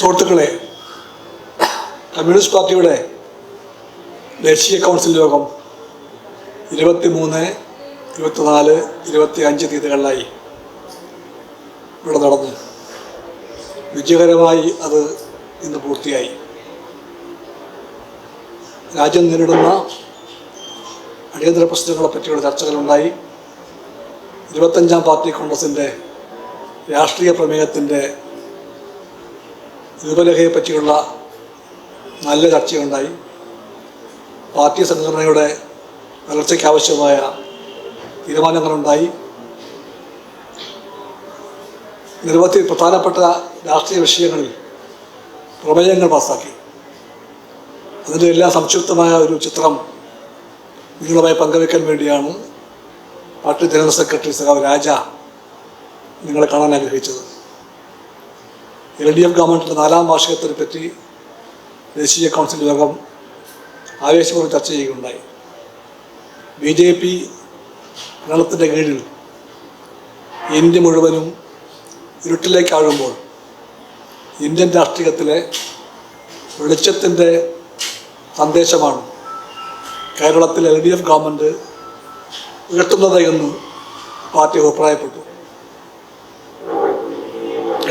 സുഹൃത്തുക്കളെ, കമ്മ്യൂണിസ്റ്റ് പാർട്ടിയുടെ ദേശീയ കൗൺസിൽ യോഗം 23, 24, 25 തീയതികളിലായി ഇവിടെ നടന്നു. വിജയകരമായി അത് ഇന്ന് പൂർത്തിയായി. രാജ്യം നേരിടുന്ന അടിയന്തര പ്രശ്നങ്ങളെ പറ്റിയുള്ള ചർച്ചകളുണ്ടായി. 25ാം പാർട്ടി കോൺഗ്രസിൻ്റെ രാഷ്ട്രീയ പ്രമേയത്തിൻ്റെ രൂപരേഖയെ പറ്റിയുള്ള നല്ല ചർച്ചയുണ്ടായി. പാർട്ടി സംഘടനയുടെ വളർച്ചയ്ക്കാവശ്യമായ തീരുമാനങ്ങളുണ്ടായി. നിരവധി പ്രധാനപ്പെട്ട രാഷ്ട്രീയ വിഷയങ്ങളിൽ പ്രമേയങ്ങൾ പാസാക്കി. അതിൻ്റെ എല്ലാം സംക്ഷിപ്തമായ ഒരു ചിത്രം നിങ്ങളുമായി പങ്കുവയ്ക്കാൻ വേണ്ടിയാണ് പാർട്ടി ജനറൽ സെക്രട്ടറി സഖാവ് രാജ നിങ്ങളെ കാണാൻ ആഗ്രഹിച്ചത്. LDF ഗവൺമെൻറ്റിൻ്റെ 4ാം വാർഷികത്തിനെ പറ്റി ദേശീയ കൗൺസിൽ യോഗം ആവേശപൂർവ്വം ചർച്ച ചെയ്യുകയുണ്ടായി. BJP ഭരണത്തിൻ്റെ കീഴിൽ ഇന്ത്യ മുഴുവനും ഇരുട്ടിലേക്കാഴുമ്പോൾ ഇന്ത്യൻ രാഷ്ട്രീയത്തിലെ വെളിച്ചത്തിൻ്റെ സന്ദേശമാണ് കേരളത്തിൽ LDF ഗവൺമെൻറ് ഉയർത്തുന്നത് എന്ന് പാർട്ടി അഭിപ്രായപ്പെട്ടു.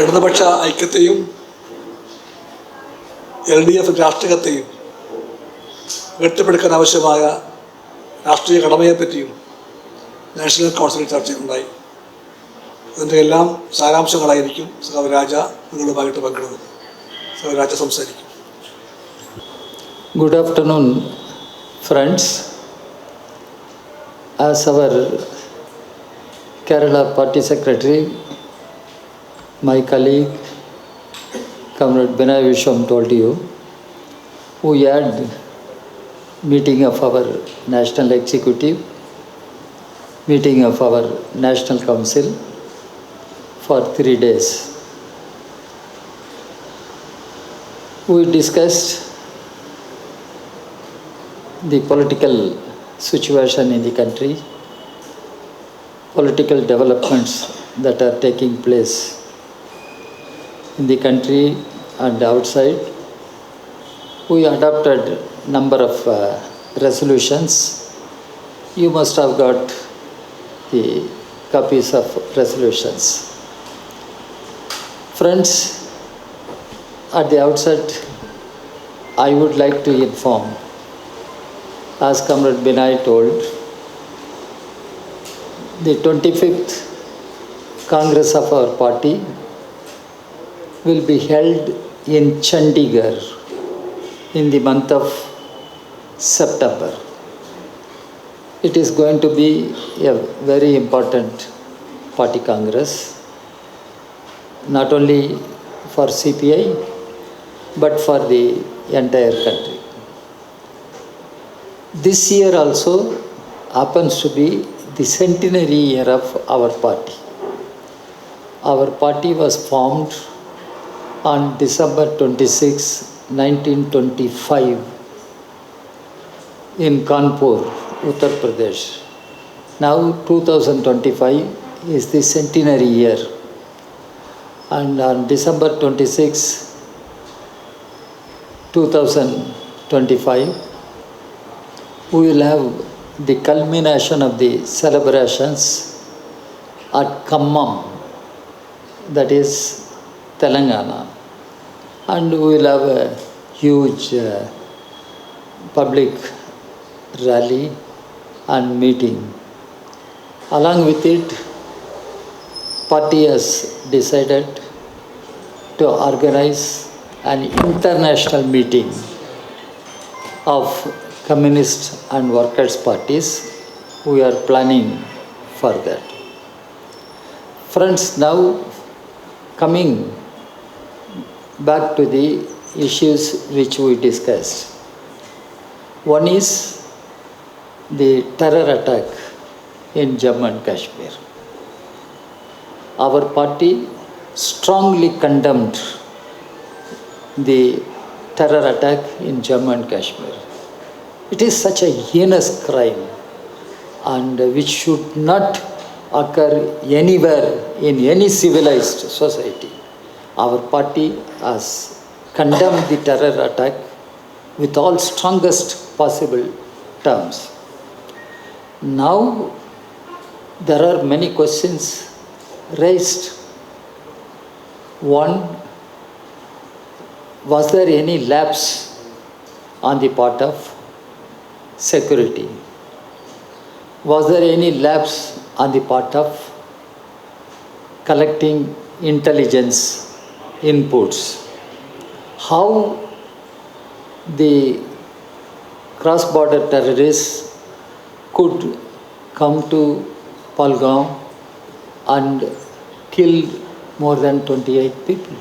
ഇടതുപക്ഷ ഐക്യത്തെയും LDF രാഷ്ട്രീയത്തെയും കെട്ടിപ്പടുക്കാൻ ആവശ്യമായ രാഷ്ട്രീയ കടമയെപ്പറ്റിയും നാഷണൽ കൗൺസിലിൽ ചർച്ചയുണ്ടായി. അതിൻ്റെ എല്ലാം സാരാംശങ്ങളായിരിക്കും സഖാവ് രാജ നിങ്ങളുമായിട്ട് പങ്കിടുന്നത്. സഖാവ് രാജ സംസാരിക്കും. Good afternoon, friends. As our Kerala Party Secretary, my colleague, Comrade Binay Vishwam told you, we had meeting of our National Executive, meeting of our National Council for 3 days. We discussed the political situation in the country, political developments that are taking place in the country and outside. We adopted number of resolutions. You must have got the copies of resolutions. Friends, at the outset, I would like to inform, as Comrade Binay told, the 25th Congress of our party will be held in Chandigarh in the month of September. It is going to be a very important party congress, not only for CPI, but for the entire country. This year also happens to be the centenary year of our party. Our party was formed on December 26, 1925 in Kanpur, Uttar Pradesh. Now 2025 is the centenary year, and on December 26, 2025, we will have the culmination of the celebrations at Khammam, that is Telangana, and we will have a huge public rally and meeting. Along with it, party has decided to organize an international meeting of communist and workers parties. We are planning for that. Friends, now coming back to the issues which we discussed. One is the terror attack in Jammu and Kashmir. Our party strongly condemned the terror attack in Jammu and Kashmir. It is such a heinous crime and which should not occur anywhere in any civilized society. Our party has condemned the terror attack with all strongest possible terms. Now, there are many questions raised. One, was there any lapse on the part of security? Was there any lapse on the part of collecting intelligence inputs? How the cross-border terrorists could come to Palgaon and kill more than 28 people?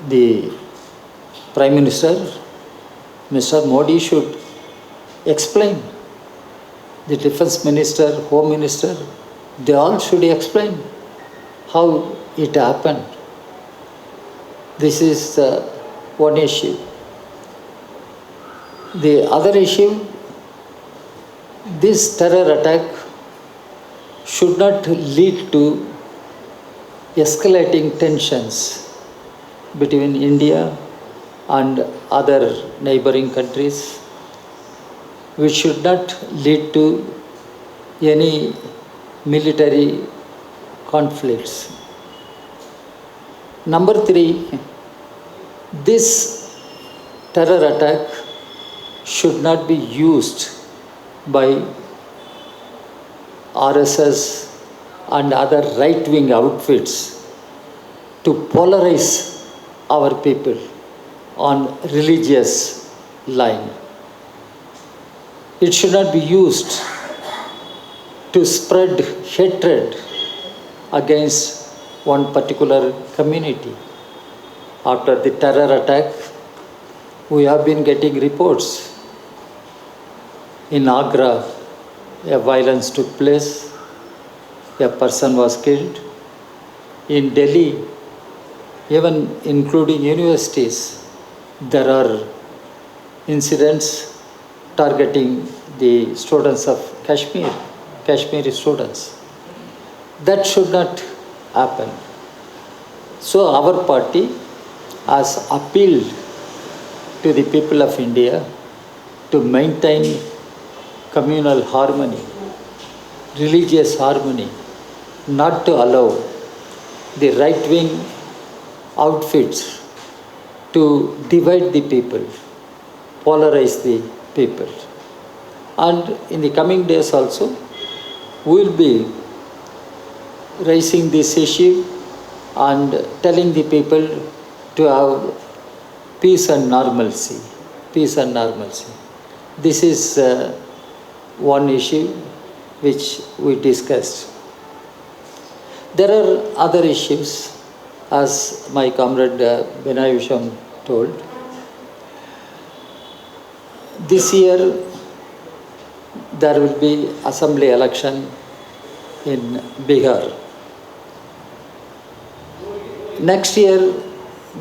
The Prime Minister, Mr. Modi, should explain. The Defense Minister, Home Minister, they all should explain how it happened. This is one issue. The other issue, this terror attack should not lead to escalating tensions between India and other neighboring countries, which should not lead to any military conflicts. Number 3, this terror attack should not be used by RSS and other right-wing outfits to polarize our people on religious line. It should not be used to spread hatred against one particular community. After the terror attack, we have been getting reports. In Agra, a violence took place, a person was killed. In Delhi, even including universities, there are incidents targeting the students of Kashmir, Kashmiri students. That should not happen. So our party has appealed to the people of India to maintain communal harmony, religious harmony, not to allow the right-wing outfits to divide the people, polarize the people. And in the coming days also, we will be raising this issue and telling the people to have peace and normalcy. Peace and normalcy. This is one issue which we discussed. There are other issues, as my comrade Benayusham told. This year there will be assembly election in Bihar. Next year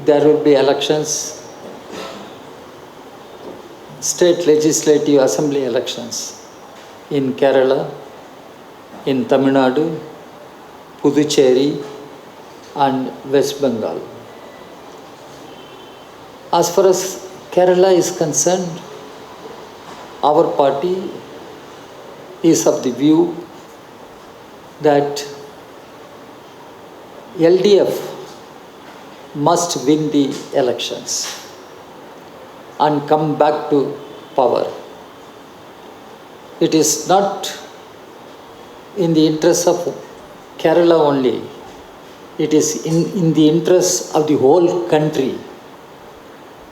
there will be elections, state legislative assembly elections in Kerala, in Tamil Nadu, Puducherry and West Bengal. As far as Kerala is concerned, our party is of the view that LDF must win the elections and come back to power. It is not in the interest of Kerala only. It is in the interest of the whole country,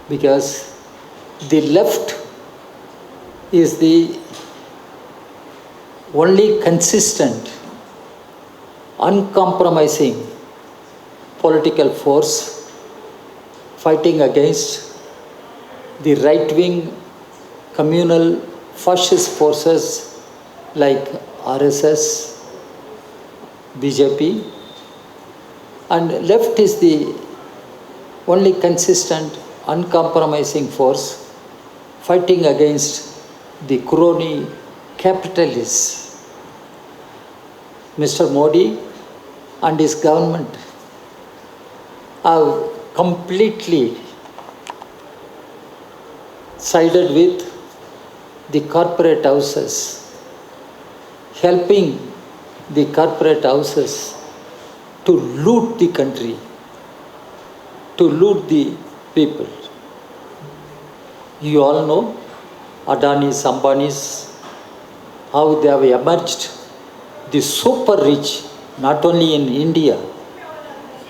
because the left is the only consistent, uncompromising political force fighting against the right-wing communal fascist forces like RSS, BJP, and left is the only consistent, uncompromising force fighting against the crony capitalists. Mr. Modi and his government have completely sided with the corporate houses, helping the corporate houses to loot the country, to loot the people. You all know Adani's, Ambani's, how they have emerged, the super rich, not only in India,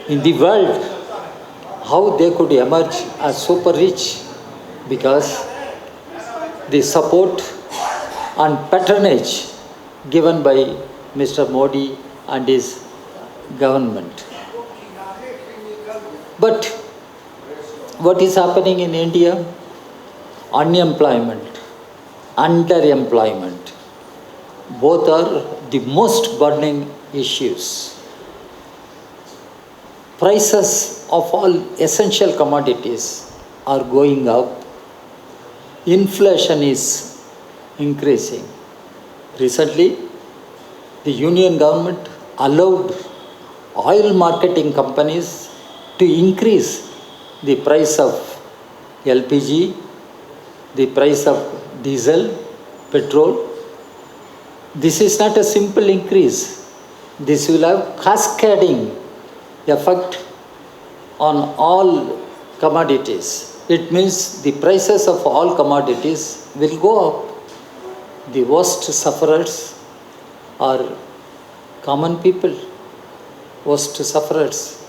in the world, how they could emerge as super rich, because the support and patronage given by Mr. Modi and his government. But what is happening in India? Unemployment, underemployment, both are the most burning issues. Prices of all essential commodities are going up. Inflation is increasing. Recently, the Union government allowed oil marketing companies to increase the price of LPG, the price of diesel, petrol. This is not a simple increase. This will have cascading effect on all commodities. It means the prices of all commodities will go up. The worst sufferers are common people. Worst sufferers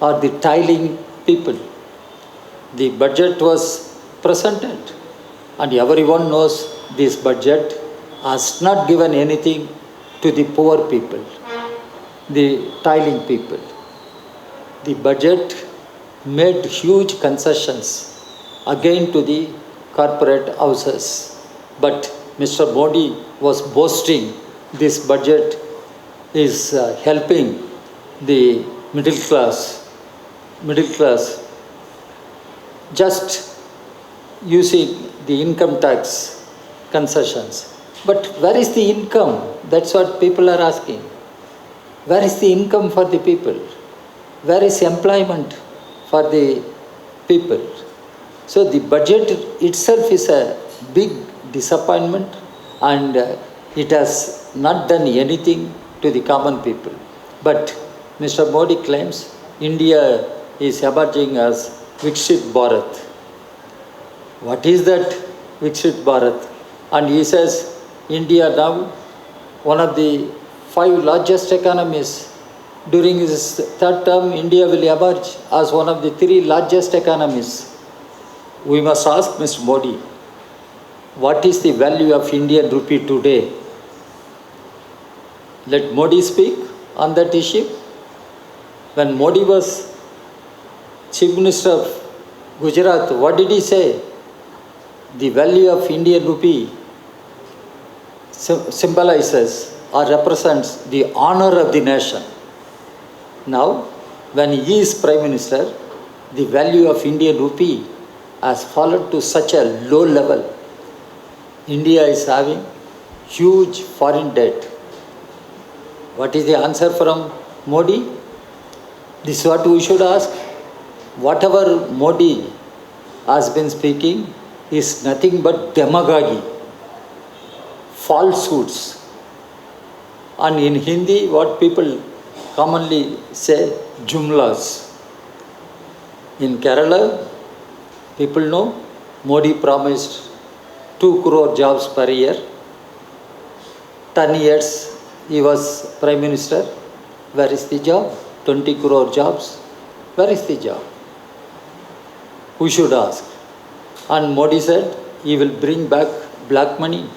are the toiling people. The budget was presented, and everyone knows this budget has not given anything to the poor people, the toiling people. The budget made huge concessions again to the corporate houses. But Mr. Modi was boasting this budget is helping the middle class, just using the income tax concessions. But where is the income? That's what people are asking. Where is the income for the people? Where is employment for the people? So the budget itself is a big disappointment, and it has not done anything to the common people. But Mr. Modi claims India is emerging as Viksit Bharat. What is that Viksit Bharat? And he says India now one of the 5 largest economies. During his third term, India will emerge as one of the 3 largest economies. We must ask Mr. Modi, what is the value of Indian rupee today? Let Modi speak on that issue. When Modi was Chief Minister of Gujarat, what did he say? The value of Indian rupee symbolizes or represents the honor of the nation. Now, when he is Prime Minister, the value of Indian rupee has fallen to such a low level. India is having huge foreign debt. What is the answer from Modi? This is what we should ask. Whatever Modi has been speaking is nothing but demagogy, falsehoods. And in Hindi, what people commonly say, jumlas. In Kerala, people know Modi promised 2 crore jobs per year. 10 years he was Prime Minister. Where is the job? 20 crore jobs. Where is the job? We should ask. And Modi said he will bring back black money,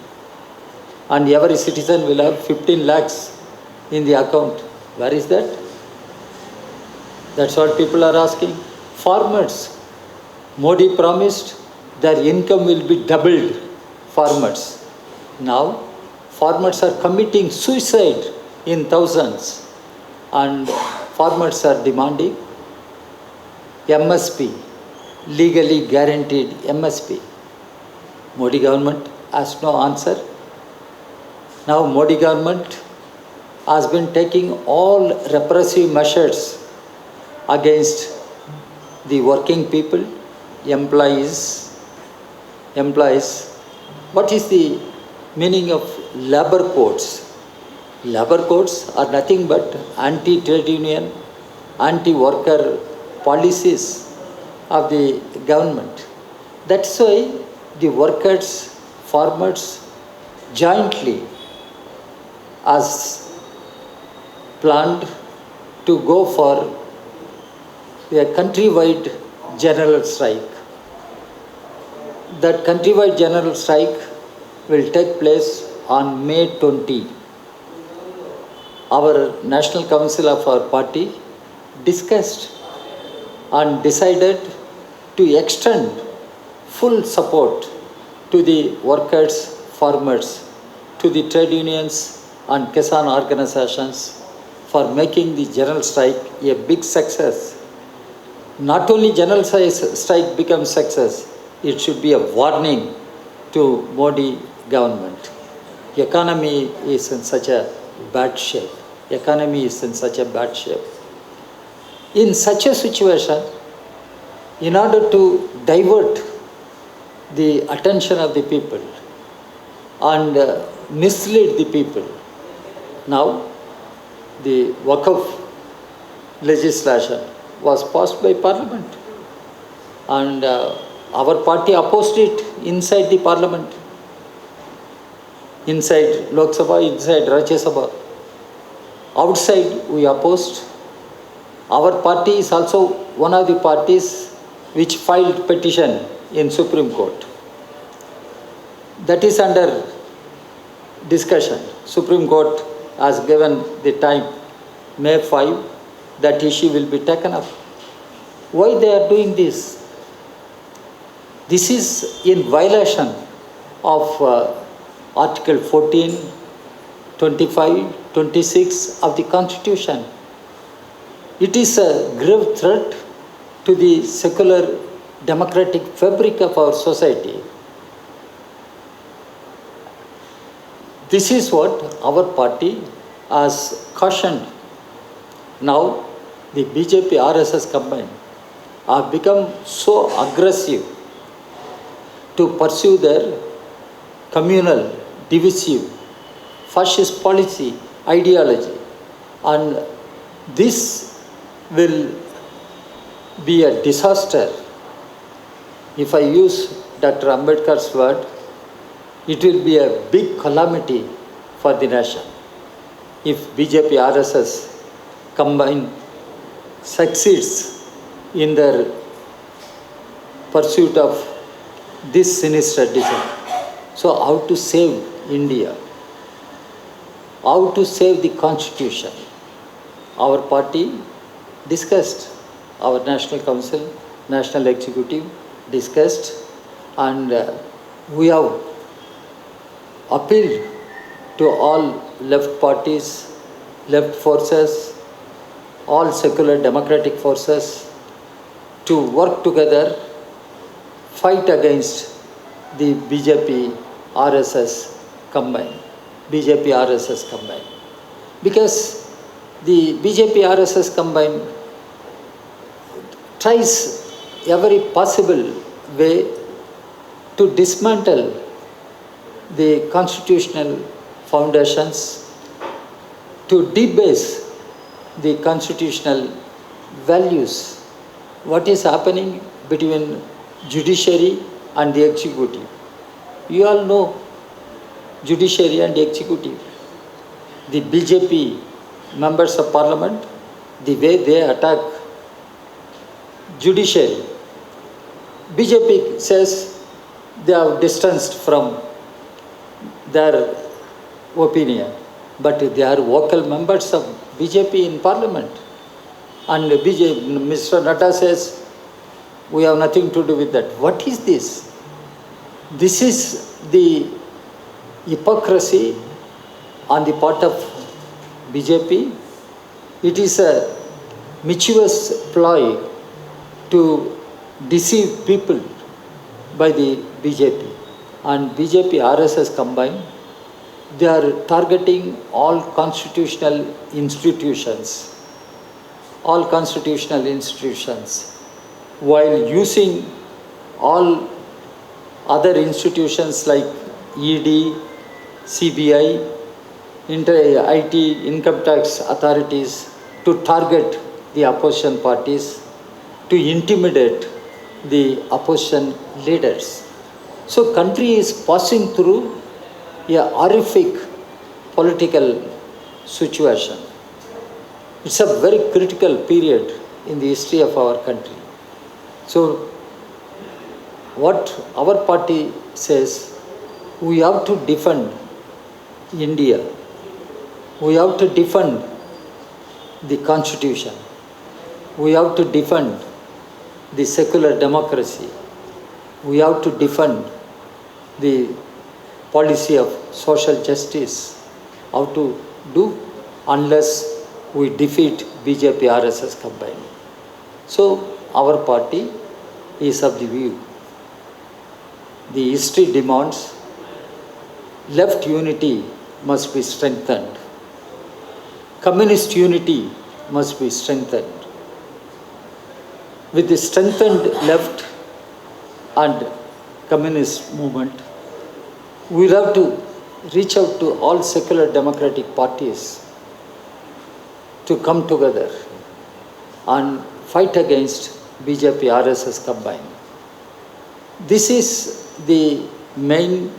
and every citizen will have 15 lakhs in the account. Where is that? That's what people are asking. Farmers, Modi promised their income will be doubled. Farmers. Now, farmers are committing suicide in thousands, and farmers are demanding MSP, legally guaranteed MSP. Modi government has no answer. Now Modi government has been taking all repressive measures against the working people, employees. What is the meaning of labor codes? Labor codes are nothing but anti-trade union, anti-worker policies of the government. That's why the workers, farmers jointly as planned to go for a countrywide general strike. That countrywide general strike will take place on May 20. Our National Council of our party discussed and decided to extend full support to the workers, farmers, to the trade unions and Kisan organizations for making the general strike a big success. Not only general strike becomes success, it should be a warning to Modi government. The economy is in such a bad shape. In such a situation, in order to divert the attention of the people and mislead the people, now the Waqf legislation was passed by Parliament, and our party opposed it inside the Parliament, inside Lok Sabha, inside Rajya Sabha. Outside we opposed. Our party is also one of the parties which filed petition in Supreme Court. That is under discussion. Supreme Court has given the time, May 5, that issue will be taken up. Why they are doing this? This is in violation of Article 14, 25, 26 of the Constitution. It is a grave threat to the secular democratic fabric of our society. This is what our party has cautioned. Now, the BJP RSS combined have become so aggressive to pursue their communal, divisive, fascist policy, ideology, and this will be a disaster. If I use Dr. Ambedkar's word, it will be a big calamity for the nation if BJP RSS combine succeeds in their pursuit of this sinister design. So how to save India? How to save the Constitution? Our party discussed, our National Council, National Executive discussed, and we have appealed to all left parties, left forces, all secular democratic forces to work together, fight against the BJP RSS combined. Because the BJP RSS combined tries every possible way to dismantle the constitutional foundations, to debase the constitutional values. What is happening between judiciary and the executive? You all know judiciary and executive. The BJP members of parliament, the way they attack judiciary. BJP says they are distanced from their opinion, but they are vocal members of BJP in parliament. And Mr. Nadda says, we have nothing to do with that. What is this? This is the hypocrisy on the part of BJP. It is a mischievous ploy to deceive people by the BJP. And BJP RSS combined, they are targeting all constitutional institutions. while using all other institutions like ED, CBI, IT, income tax authorities to target the opposition parties, to intimidate the opposition leaders. So country is passing through a horrific political situation. It's a very critical period in the history of our country. So what our party says, we have to defend India. We have to defend the constitution. We have to defend the secular democracy. We have to defend the policy of social justice. How to do unless we defeat BJP RSS combined. So our party is of the view. The history demands left unity must be strengthened. Communist unity must be strengthened. With the strengthened left and communist movement, we have to reach out to all secular democratic parties to come together and fight against BJP RSS combined. This is the main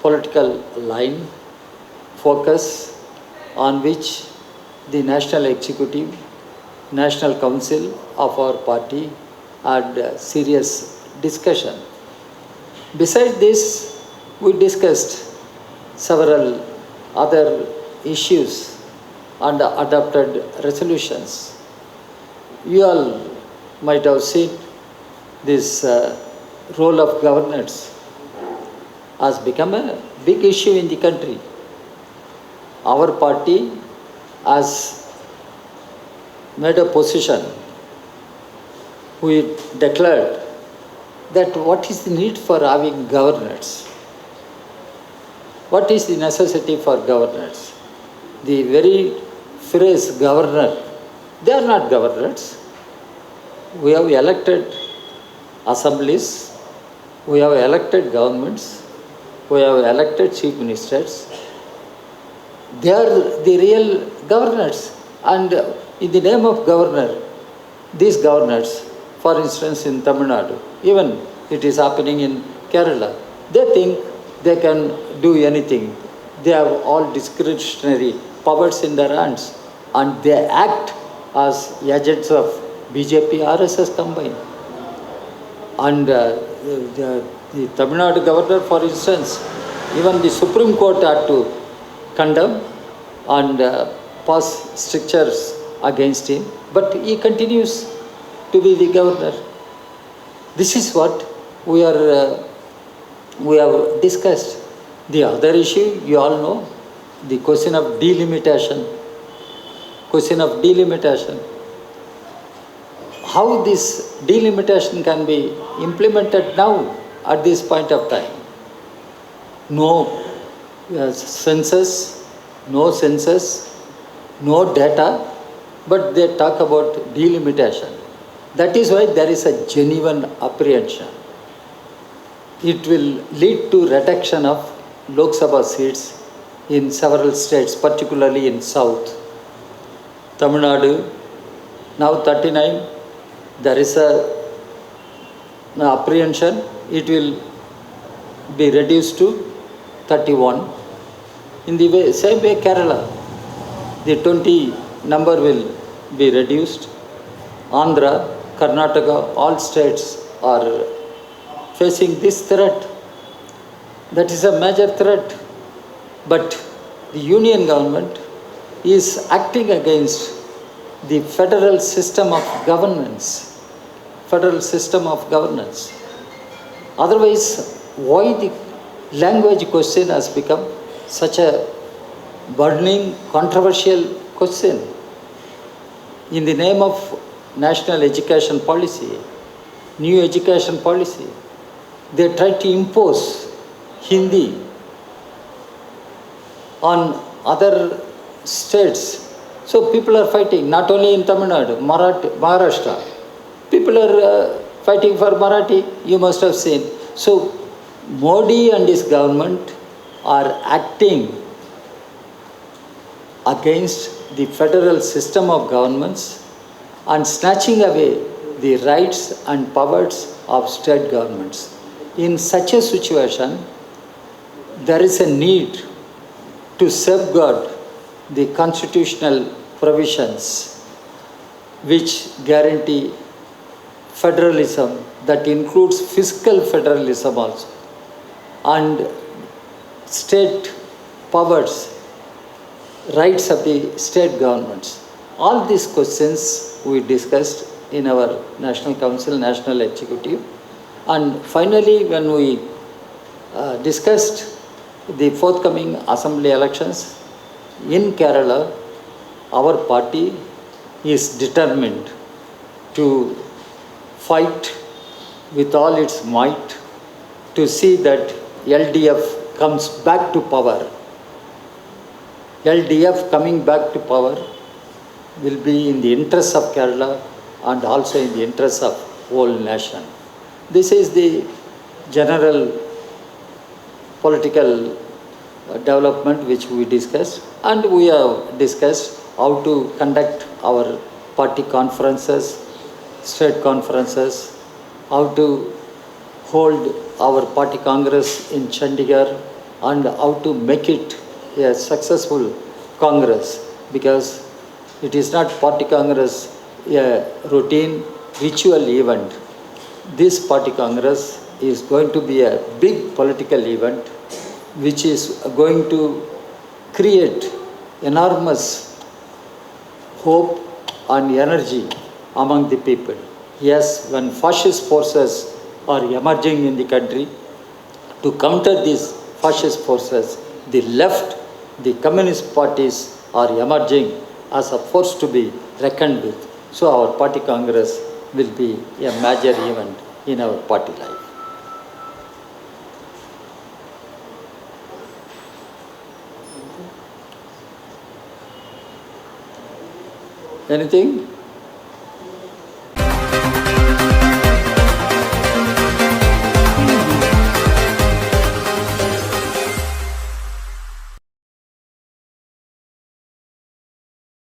political line, focus on which the National Executive, National Council of our party had serious discussion. Besides this, we discussed several other issues and adopted resolutions. You all might have seen this role of governance has become a big issue in the country. Our party has made a position. We declared that what is the need for having governance? What is the necessity for governance? The very phrase governor, they are not governors. We have elected assemblies, we have elected governments, we have elected chief ministers. They are the real governors. And in the name of governor, these governors, for instance in Tamil Nadu, even it is happening in Kerala, they think they can do anything. They have all discretionary powers in their hands and they act as agents of BJP RSS combined. And the Tamil Nadu governor, for instance, even the Supreme Court had to condemn and pass strictures against him, but he continues to be the governor. This is what we have discussed. The other issue, you all know, the question of delimitation. How this delimitation can be implemented now at this point of time? No census, no data, but they talk about delimitation. That is why there is a genuine apprehension. It will lead to reduction of Lok Sabha seats in several states, particularly in South. Tamil Nadu, now 39, there is an apprehension. It will be reduced to 31. In the same way, Kerala, the 20 number will be reduced. Andhra, Karnataka, all states are facing this threat. That is a major threat. But the union government is acting against the federal system of governance. Otherwise, why the language question has become such a burning, controversial question? In the name of national education policy, new education policy, they try to impose Hindi on other states. So people are fighting, not only in Tamil Nadu, Maharashtra. people are fighting for Marathi, you must have seen. So Modi and his government are acting against the federal system of governments and snatching away the rights and powers of state governments. In such a situation, there is a need to safeguard the constitutional provisions which guarantee federalism, that includes fiscal federalism also, and state powers, rights of the state governments. All these questions we discussed in our National Council, National Executive. And finally, when we discussed the forthcoming assembly elections in Kerala, our party is determined to fight with all its might to see that LDF comes back to power. LDF coming back to power will be in the interest of Kerala and also in the interest of whole nation. This is the general political development which we discussed, and we have discussed how to conduct our party conferences, state conferences, how to hold our party congress in Chandigarh, and how to make it a successful congress, because it is not party congress a routine ritual event. This party congress is going to be a big political event which is going to create enormous hope and energy among the people. Yes, when fascist forces are emerging in the country, to counter these fascist forces, the left, the communist parties are emerging as a force to be reckoned with. So our party congress will be a major event in our party life. Anything?